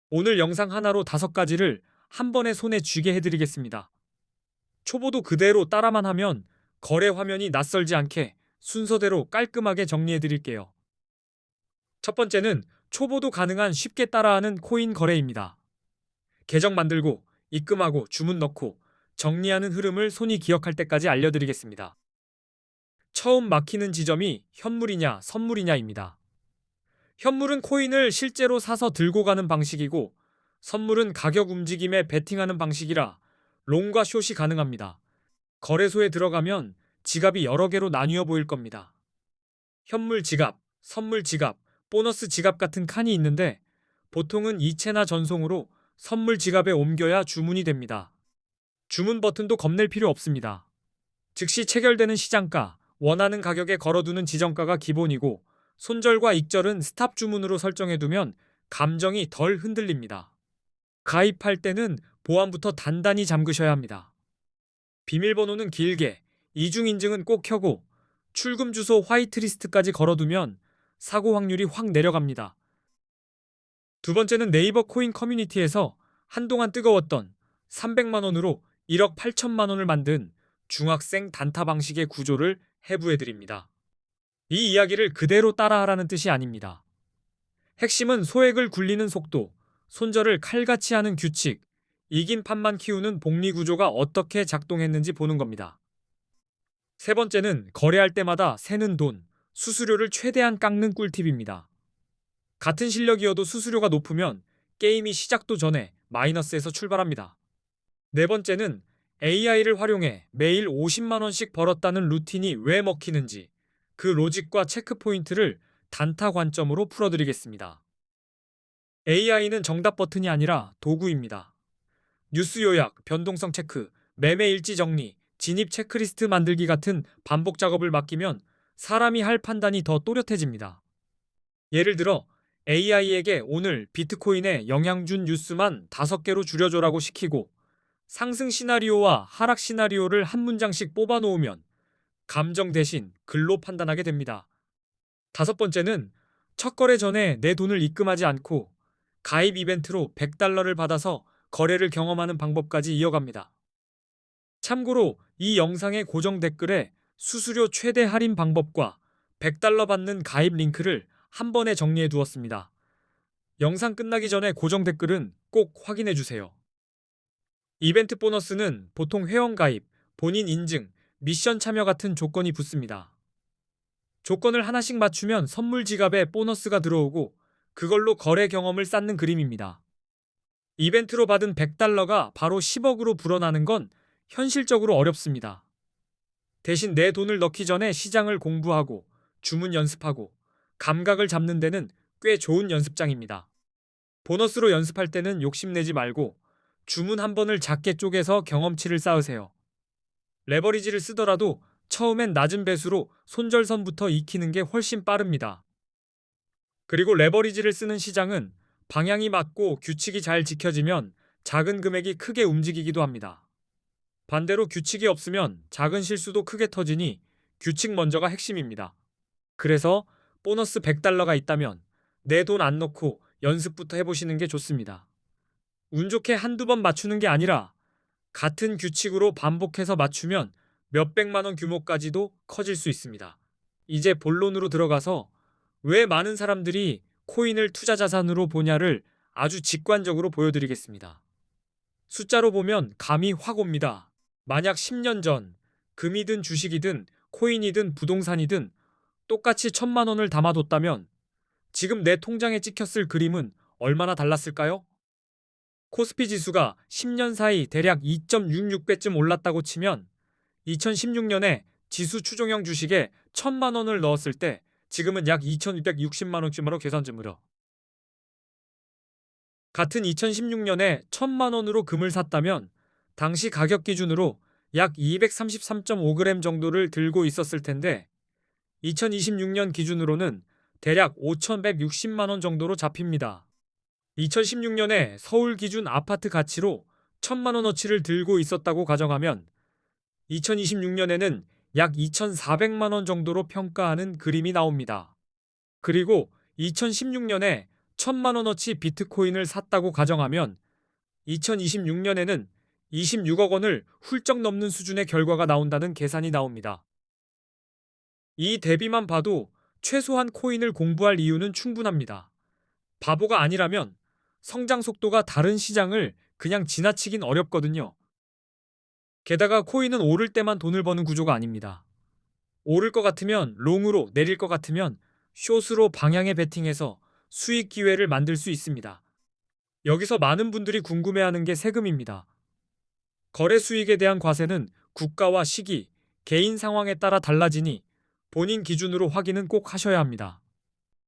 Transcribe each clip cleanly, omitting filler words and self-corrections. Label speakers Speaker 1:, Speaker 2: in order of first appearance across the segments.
Speaker 1: 오늘 영상 하나로 5가지를 한 번에 손에 쥐게 해드리겠습니다. 초보도 그대로 따라만 하면 거래 화면이 낯설지 않게 순서대로 깔끔하게 정리해드릴게요. 첫 번째는 초보도 가능한 쉽게 따라하는 코인 거래입니다. 계정 만들고 입금하고 주문 넣고 정리하는 흐름을 손이 기억할 때까지 알려드리겠습니다. 처음 막히는 지점이 현물이냐 선물이냐입니다. 현물은 코인을 실제로 사서 들고 가는 방식이고, 선물은 가격 움직임에 베팅하는 방식이라 롱과 숏이 가능합니다. 거래소에 들어가면 지갑이 여러 개로 나뉘어 보일 겁니다. 현물 지갑, 선물 지갑, 보너스 지갑 같은 칸이 있는데, 보통은 이체나 전송으로 선물 지갑에 옮겨야 주문이 됩니다. 주문 버튼도 겁낼 필요 없습니다. 즉시 체결되는 시장가, 원하는 가격에 걸어두는 지정가가 기본이고, 손절과 익절은 스탑 주문으로 설정해두면 감정이 덜 흔들립니다. 가입할 때는 보안부터 단단히 잠그셔야 합니다. 비밀번호는 길게, 이중인증은 꼭 켜고, 출금 주소 화이트리스트까지 걸어두면 사고 확률이 확 내려갑니다. 두 번째는 네이버 코인 커뮤니티에서 한동안 뜨거웠던 300만 원으로 1억 8천만 원을 만든 중학생 단타 방식의 구조를 해부해드립니다. 이 이야기를 그대로 따라하라는 뜻이 아닙니다. 핵심은 소액을 굴리는 속도, 손절을 칼같이 하는 규칙, 이긴 판만 키우는 복리 구조가 어떻게 작동했는지 보는 겁니다. 세 번째는 거래할 때마다 새는 돈, 수수료를 최대한 깎는 꿀팁입니다. 같은 실력이어도 수수료가 높으면 게임이 시작도 전에 마이너스에서 출발합니다. 네 번째는 AI를 활용해 매일 50만 원씩 벌었다는 루틴이 왜 먹히는지, 그 로직과 체크 포인트를 단타 관점으로 풀어드리겠습니다. AI는 정답 버튼이 아니라 도구입니다. 뉴스 요약, 변동성 체크, 매매 일지 정리, 진입 체크리스트 만들기 같은 반복 작업을 맡기면 사람이 할 판단이 더 또렷해집니다. 예를 들어 AI에게 오늘 비트코인에 영향 준 뉴스만 5개로 줄여줘라고 시키고, 상승 시나리오와 하락 시나리오를 한 문장씩 뽑아 놓으면 감정 대신 글로 판단하게 됩니다. 다섯 번째는 첫 거래 전에 내 돈을 입금하지 않고 가입 이벤트로 100달러를 받아서 거래를 경험하는 방법까지 이어갑니다. 참고로 이 영상의 고정 댓글에 수수료 최대 할인 방법과 100달러 받는 가입 링크를 한 번에 정리해 두었습니다. 영상 끝나기 전에 고정 댓글은 꼭 확인해 주세요. 이벤트 보너스는 보통 회원 가입, 본인 인증, 미션 참여 같은 조건이 붙습니다. 조건을 하나씩 맞추면 선물 지갑에 보너스가 들어오고, 그걸로 거래 경험을 쌓는 그림입니다. 이벤트로 받은 100달러가 바로 10억으로 불어나는 건 현실적으로 어렵습니다. 대신 내 돈을 넣기 전에 시장을 공부하고 주문 연습하고 감각을 잡는 데는 꽤 좋은 연습장입니다. 보너스로 연습할 때는 욕심내지 말고 주문 한 번을 작게 쪼개서 경험치를 쌓으세요. 레버리지를 쓰더라도 처음엔 낮은 배수로 손절선부터 익히는 게 훨씬 빠릅니다. 그리고 레버리지를 쓰는 시장은 방향이 맞고 규칙이 잘 지켜지면 작은 금액이 크게 움직이기도 합니다. 반대로 규칙이 없으면 작은 실수도 크게 터지니 규칙 먼저가 핵심입니다. 그래서 보너스 100달러가 있다면 내 돈 안 넣고 연습부터 해보시는 게 좋습니다. 운 좋게 한두 번 맞추는 게 아니라 같은 규칙으로 반복해서 맞추면 몇백만 원 규모까지도 커질 수 있습니다. 이제 본론으로 들어가서 왜 많은 사람들이 코인을 투자 자산으로 보냐를 아주 직관적으로 보여드리겠습니다. 숫자로 보면 감이 확 옵니다. 만약 10년 전 금이든 주식이든 코인이든 부동산이든 똑같이 1,000만 원을 담아뒀다면 지금 내 통장에 찍혔을 그림은 얼마나 달랐을까요? 코스피 지수가 10년 사이 대략 2.66배쯤 올랐다고 치면 2016년에 지수 추종형 주식에 1,000만 원을 넣었을 때 지금은 약 2,260만 원쯤으로 계산점으로. 같은 2016년에 1,000만 원으로 금을 샀다면 당시 가격 기준으로 약 233.5g 정도를 들고 있었을 텐데, 2026년 기준으로는 대략 5,160만 원 정도로 잡힙니다. 2016년에 서울 기준 아파트 가치로 1,000만 원어치를 들고 있었다고 가정하면 2026년에는 약 2,400만 원 정도로 평가하는 그림이 나옵니다. 그리고 2016년에 천만 원어치 비트코인을 샀다고 가정하면 2026년에는 26억 원을 훌쩍 넘는 수준의 결과가 나온다는 계산이 나옵니다. 이 대비만 봐도 최소한 코인을 공부할 이유는 충분합니다. 바보가 아니라면 성장 속도가 다른 시장을 그냥 지나치긴 어렵거든요. 게다가 코인은 오를 때만 돈을 버는 구조가 아닙니다. 오를 것 같으면 롱으로, 내릴 것 같으면 숏으로 방향에 베팅해서 수익 기회를 만들 수 있습니다. 여기서 많은 분들이 궁금해하는 게 세금입니다. 거래 수익에 대한 과세는 국가와 시기, 개인 상황에 따라 달라지니 본인 기준으로 확인은 꼭 하셔야 합니다.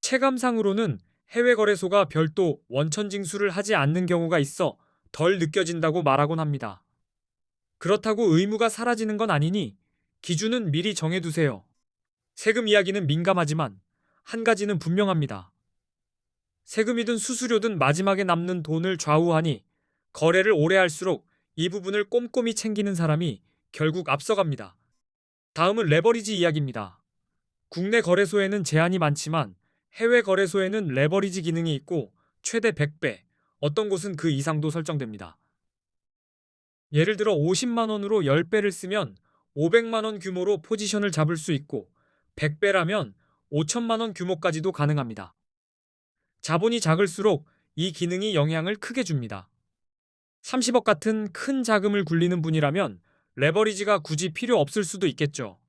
Speaker 1: 체감상으로는 해외 거래소가 별도 원천 징수를 하지 않는 경우가 있어 덜 느껴진다고 말하곤 합니다. 그렇다고 의무가 사라지는 건 아니니 기준은 미리 정해두세요. 세금 이야기는 민감하지만 한 가지는 분명합니다. 세금이든 수수료든 마지막에 남는 돈을 좌우하니 거래를 오래 할수록 이 부분을 꼼꼼히 챙기는 사람이 결국 앞서갑니다. 다음은 레버리지 이야기입니다. 국내 거래소에는 제한이 많지만 해외 거래소에는 레버리지 기능이 있고 최대 100배, 어떤 곳은 그 이상도 설정됩니다. 예를 들어 50만 원으로 10배를 쓰면 500만 원 규모로 포지션을 잡을 수 있고 100배라면 5천만 원 규모까지도 가능합니다. 자본이 작을수록 이 기능이 영향을 크게 줍니다. 30억 같은 큰 자금을 굴리는 분이라면 레버리지가 굳이 필요 없을 수도 있겠죠.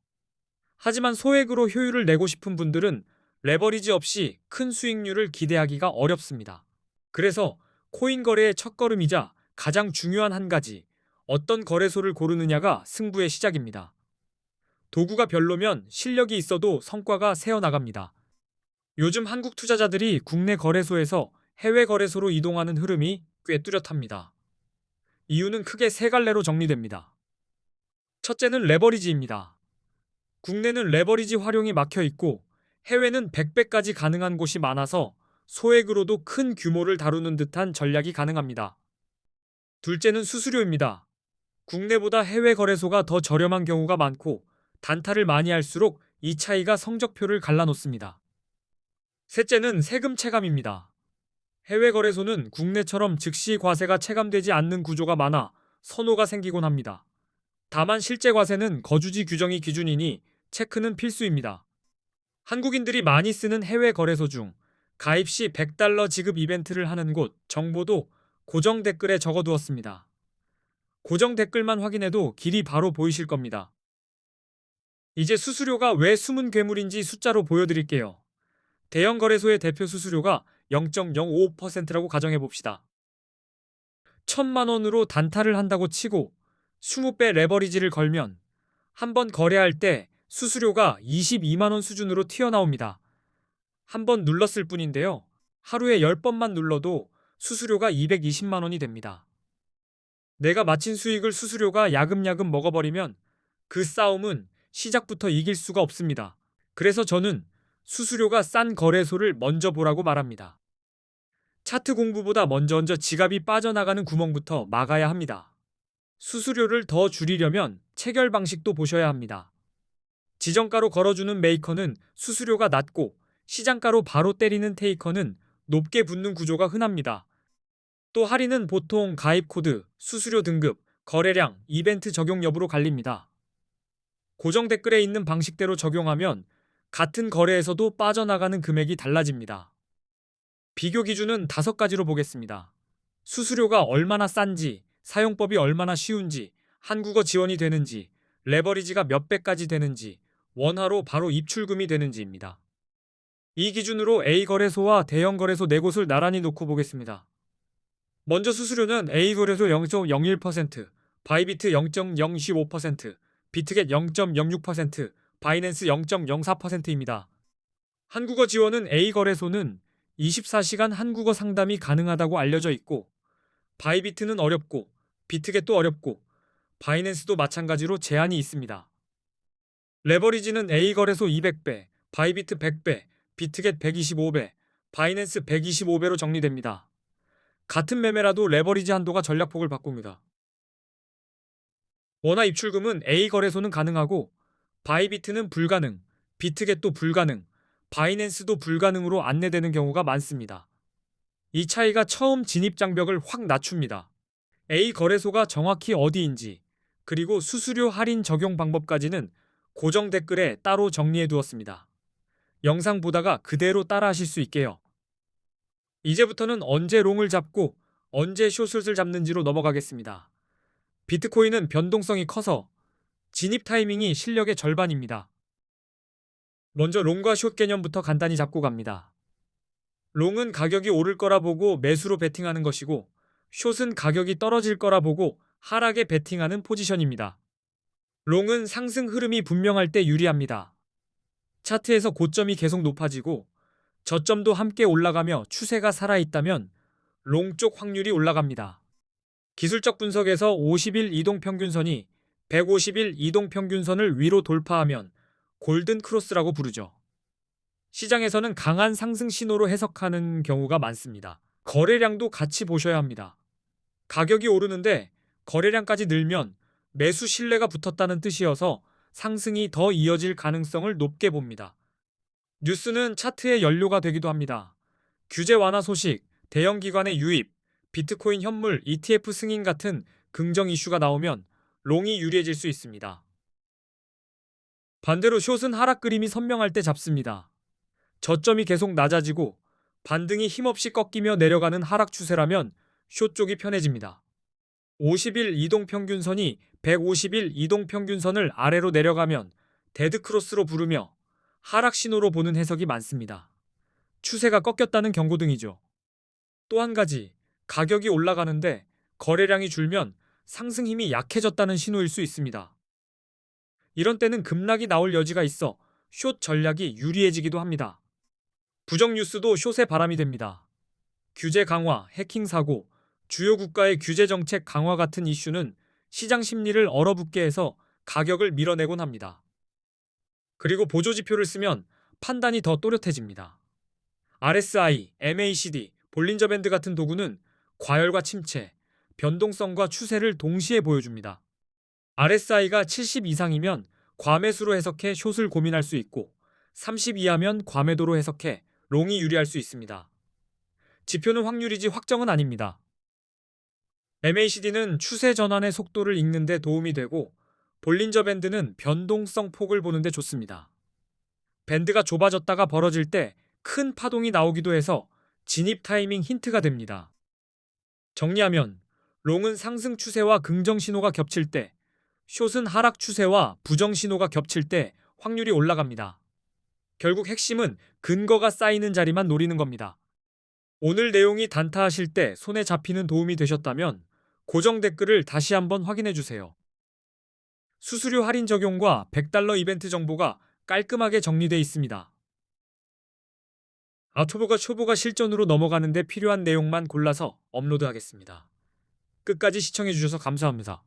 Speaker 1: 하지만 소액으로 효율을 내고 싶은 분들은 레버리지 없이 큰 수익률을 기대하기가 어렵습니다. 그래서 코인 거래의 첫걸음이자 가장 중요한 한 가지, 어떤 거래소를 고르느냐가 승부의 시작입니다. 도구가 별로면 실력이 있어도 성과가 새어나갑니다. 요즘 한국 투자자들이 국내 거래소에서 해외 거래소로 이동하는 흐름이 꽤 뚜렷합니다. 이유는 크게 세 갈래로 정리됩니다. 첫째는 레버리지입니다. 국내는 레버리지 활용이 막혀 있고 해외는 100배까지 가능한 곳이 많아서 소액으로도 큰 규모를 다루는 듯한 전략이 가능합니다. 둘째는 수수료입니다. 국내보다 해외 거래소가 더 저렴한 경우가 많고 단타를 많이 할수록 이 차이가 성적표를 갈라놓습니다. 셋째는 세금 체감입니다. 해외 거래소는 국내처럼 즉시 과세가 체감되지 않는 구조가 많아 선호가 생기곤 합니다. 다만 실제 과세는 거주지 규정이 기준이니 체크는 필수입니다. 한국인들이 많이 쓰는 해외 거래소 중 가입 시 $100 지급 이벤트를 하는 곳 정보도 고정 댓글에 적어두었습니다. 고정 댓글만 확인해도 길이 바로 보이실 겁니다. 이제 수수료가 왜 숨은 괴물인지 숫자로 보여드릴게요. 대형 거래소의 대표 수수료가 0.05%라고 가정해봅시다. 1,000만 원으로 단타를 한다고 치고 20배 레버리지를 걸면 한 번 거래할 때 수수료가 22만 원 수준으로 튀어나옵니다. 한 번 눌렀을 뿐인데요. 하루에 10번만 눌러도 수수료가 220만 원이 됩니다. 내가 마친 수익을 수수료가 야금야금 먹어버리면 그 싸움은 시작부터 이길 수가 없습니다. 그래서 저는 수수료가 싼 거래소를 먼저 보라고 말합니다. 차트 공부보다 먼저 지갑이 빠져나가는 구멍부터 막아야 합니다. 수수료를 더 줄이려면 체결 방식도 보셔야 합니다. 지정가로 걸어주는 메이커는 수수료가 낮고 시장가로 바로 때리는 테이커는 높게 붙는 구조가 흔합니다. 또 할인은 보통 가입 코드, 수수료 등급, 거래량, 이벤트 적용 여부로 갈립니다. 고정 댓글에 있는 방식대로 적용하면 같은 거래에서도 빠져나가는 금액이 달라집니다. 비교 기준은 5가지로 보겠습니다. 수수료가 얼마나 싼지, 사용법이 얼마나 쉬운지, 한국어 지원이 되는지, 레버리지가 몇 배까지 되는지, 원화로 바로 입출금이 되는지입니다. 이 기준으로 A 거래소와 대형 거래소 4곳을 나란히 놓고 보겠습니다. 먼저 수수료는 A 거래소 0.01%, 바이비트 0.015%, 비트겟 0.06%, 바이낸스 0.04%입니다. 한국어 지원은 A 거래소는 24시간 한국어 상담이 가능하다고 알려져 있고, 바이비트는 어렵고, 비트겟도 어렵고, 바이낸스도 마찬가지로 제한이 있습니다. 레버리지는 A 거래소 200배, 바이비트 100배, 비트겟 125배, 바이낸스 125배로 정리됩니다. 같은 매매라도 레버리지 한도가 전략폭을 바꿉니다. 원화 입출금은 A 거래소는 가능하고 바이비트는 불가능, 비트겟도 불가능, 바이낸스도 불가능으로 안내되는 경우가 많습니다. 이 차이가 처음 진입 장벽을 확 낮춥니다. A 거래소가 정확히 어디인지, 그리고 수수료 할인 적용 방법까지는 고정 댓글에 따로 정리해 두었습니다. 영상 보다가 그대로 따라 하실 수 있게요. 이제부터는 언제 롱을 잡고 언제 숏을 잡는지로 넘어가겠습니다. 비트코인은 변동성이 커서 진입 타이밍이 실력의 절반입니다. 먼저 롱과 숏 개념부터 간단히 잡고 갑니다. 롱은 가격이 오를 거라 보고 매수로 베팅하는 것이고, 숏은 가격이 떨어질 거라 보고 하락에 베팅하는 포지션입니다. 롱은 상승 흐름이 분명할 때 유리합니다. 차트에서 고점이 계속 높아지고 저점도 함께 올라가며 추세가 살아있다면 롱 쪽 확률이 올라갑니다. 기술적 분석에서 50일 이동평균선이 150일 이동평균선을 위로 돌파하면 골든 크로스라고 부르죠. 시장에서는 강한 상승 신호로 해석하는 경우가 많습니다. 거래량도 같이 보셔야 합니다. 가격이 오르는데 거래량까지 늘면 매수 신뢰가 붙었다는 뜻이어서 상승이 더 이어질 가능성을 높게 봅니다. 뉴스는 차트의 연료가 되기도 합니다. 규제 완화 소식, 대형 기관의 유입, 비트코인 현물 ETF 승인 같은 긍정 이슈가 나오면 롱이 유리해질 수 있습니다. 반대로 숏은 하락 그림이 선명할 때 잡습니다. 저점이 계속 낮아지고 반등이 힘없이 꺾이며 내려가는 하락 추세라면 숏 쪽이 편해집니다. 50일 이동평균선이 150일 이동평균선을 아래로 내려가면 데드크로스로 부르며 하락 신호로 보는 해석이 많습니다. 추세가 꺾였다는 경고 등이죠. 또 한 가지, 가격이 올라가는데 거래량이 줄면 상승 힘이 약해졌다는 신호일 수 있습니다. 이런 때는 급락이 나올 여지가 있어 숏 전략이 유리해지기도 합니다. 부정 뉴스도 숏의 바람이 됩니다. 규제 강화, 해킹 사고, 주요 국가의 규제 정책 강화 같은 이슈는 시장 심리를 얼어붙게 해서 가격을 밀어내곤 합니다. 그리고 보조지표를 쓰면 판단이 더 또렷해집니다. RSI, MACD, 볼린저 밴드 같은 도구는 과열과 침체, 변동성과 추세를 동시에 보여줍니다. RSI가 70 이상이면 과매수로 해석해 숏을 고민할 수 있고 30 이하면 과매도로 해석해 롱이 유리할 수 있습니다. 지표는 확률이지 확정은 아닙니다. MACD는 추세 전환의 속도를 읽는 데 도움이 되고 볼린저 밴드는 변동성 폭을 보는 데 좋습니다. 밴드가 좁아졌다가 벌어질 때 큰 파동이 나오기도 해서 진입 타이밍 힌트가 됩니다. 정리하면 롱은 상승 추세와 긍정 신호가 겹칠 때, 숏은 하락 추세와 부정 신호가 겹칠 때 확률이 올라갑니다. 결국 핵심은 근거가 쌓이는 자리만 노리는 겁니다. 오늘 내용이 단타하실 때 손에 잡히는 도움이 되셨다면 고정 댓글을 다시 한번 확인해 주세요. 수수료 할인 적용과 $100 이벤트 정보가 깔끔하게 정리되어 있습니다. 초보가 실전으로 넘어가는데 필요한 내용만 골라서 업로드하겠습니다. 끝까지 시청해 주셔서 감사합니다.